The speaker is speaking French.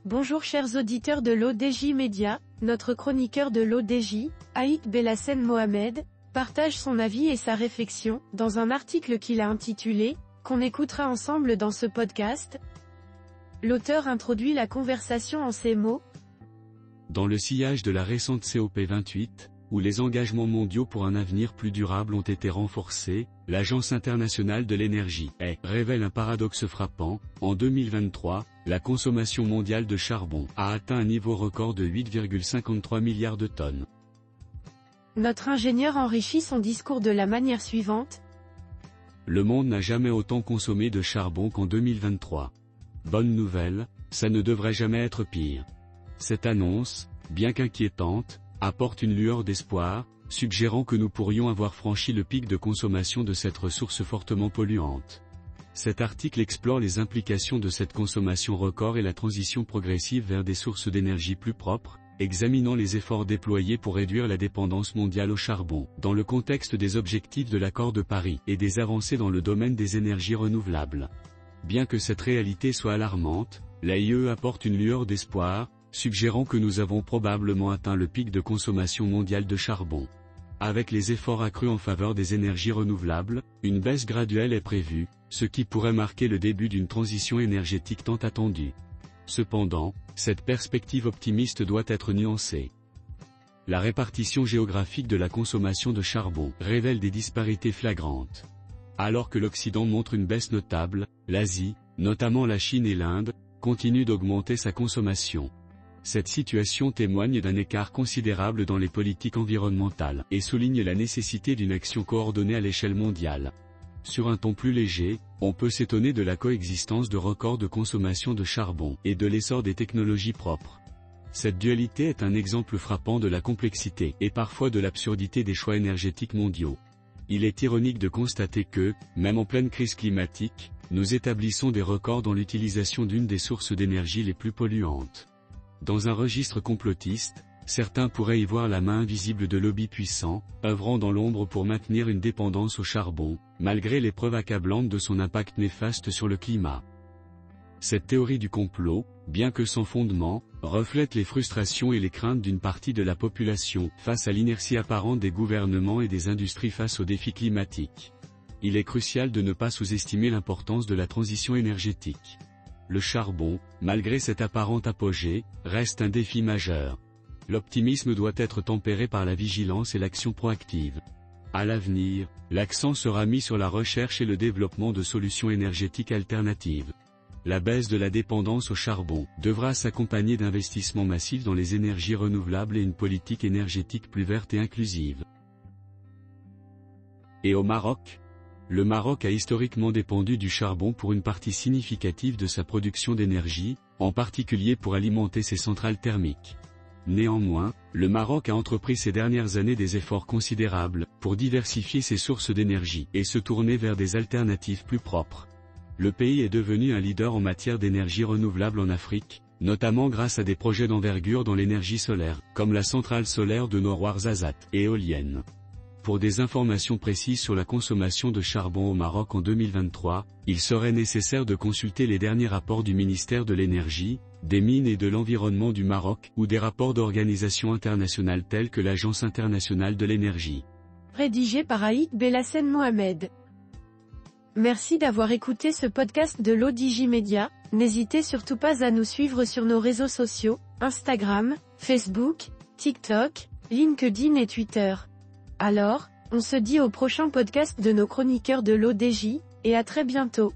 Bonjour chers auditeurs de l'ODJ Média, notre chroniqueur de l'ODJ, Aït Belhassen Mohamed, partage son avis et sa réflexion, dans un article qu'il a intitulé « Qu'on écoutera ensemble dans ce podcast ». L'auteur introduit la conversation en ces mots. Dans le sillage de la récente COP28, où les engagements mondiaux pour un avenir plus durable ont été renforcés, l'Agence internationale de l'énergie révèle un paradoxe frappant. En 2023, la consommation mondiale de charbon a atteint un niveau record de 8,53 milliards de tonnes. Notre ingénieur enrichit son discours de la manière suivante. Le monde n'a jamais autant consommé de charbon qu'en 2023. Bonne nouvelle, ça ne devrait jamais être pire. Cette annonce, bien qu'inquiétante, apporte une lueur d'espoir, suggérant que nous pourrions avoir franchi le pic de consommation de cette ressource fortement polluante. Cet article explore les implications de cette consommation record et la transition progressive vers des sources d'énergie plus propres, examinant les efforts déployés pour réduire la dépendance mondiale au charbon, dans le contexte des objectifs de l'accord de Paris et des avancées dans le domaine des énergies renouvelables. Bien que cette réalité soit alarmante, l'AIE apporte une lueur d'espoir, suggérant que nous avons probablement atteint le pic de consommation mondiale de charbon. Avec les efforts accrus en faveur des énergies renouvelables, une baisse graduelle est prévue, ce qui pourrait marquer le début d'une transition énergétique tant attendue. Cependant, cette perspective optimiste doit être nuancée. La répartition géographique de la consommation de charbon révèle des disparités flagrantes. Alors que l'Occident montre une baisse notable, l'Asie, notamment la Chine et l'Inde, continue d'augmenter sa consommation. Cette situation témoigne d'un écart considérable dans les politiques environnementales et souligne la nécessité d'une action coordonnée à l'échelle mondiale. Sur un ton plus léger, on peut s'étonner de la coexistence de records de consommation de charbon et de l'essor des technologies propres. Cette dualité est un exemple frappant de la complexité et parfois de l'absurdité des choix énergétiques mondiaux. Il est ironique de constater que, même en pleine crise climatique, nous établissons des records dans l'utilisation d'une des sources d'énergie les plus polluantes. Dans un registre complotiste, certains pourraient y voir la main invisible de lobbies puissants, œuvrant dans l'ombre pour maintenir une dépendance au charbon, malgré les preuves accablantes de son impact néfaste sur le climat. Cette théorie du complot, bien que sans fondement, reflète les frustrations et les craintes d'une partie de la population, face à l'inertie apparente des gouvernements et des industries face aux défis climatiques. Il est crucial de ne pas sous-estimer l'importance de la transition énergétique. Le charbon, malgré cet apparent apogée, reste un défi majeur. L'optimisme doit être tempéré par la vigilance et l'action proactive. À l'avenir, l'accent sera mis sur la recherche et le développement de solutions énergétiques alternatives. La baisse de la dépendance au charbon devra s'accompagner d'investissements massifs dans les énergies renouvelables et une politique énergétique plus verte et inclusive. Et au Maroc ? Le Maroc a historiquement dépendu du charbon pour une partie significative de sa production d'énergie, en particulier pour alimenter ses centrales thermiques. Néanmoins, le Maroc a entrepris ces dernières années des efforts considérables pour diversifier ses sources d'énergie et se tourner vers des alternatives plus propres. Le pays est devenu un leader en matière d'énergie renouvelable en Afrique, notamment grâce à des projets d'envergure dans l'énergie solaire, comme la centrale solaire de Ouarzazate et éolienne. Pour des informations précises sur la consommation de charbon au Maroc en 2023, il serait nécessaire de consulter les derniers rapports du ministère de l'Énergie, des Mines et de l'Environnement du Maroc ou des rapports d'organisations internationales telles que l'Agence internationale de l'énergie. Rédigé par Aït Belhassen Mohamed. Merci d'avoir écouté ce podcast de l'ODJ Média. N'hésitez surtout pas à nous suivre sur nos réseaux sociaux, Instagram, Facebook, TikTok, LinkedIn et Twitter. Alors, on se dit au prochain podcast de nos chroniqueurs de l'ODJ, et à très bientôt.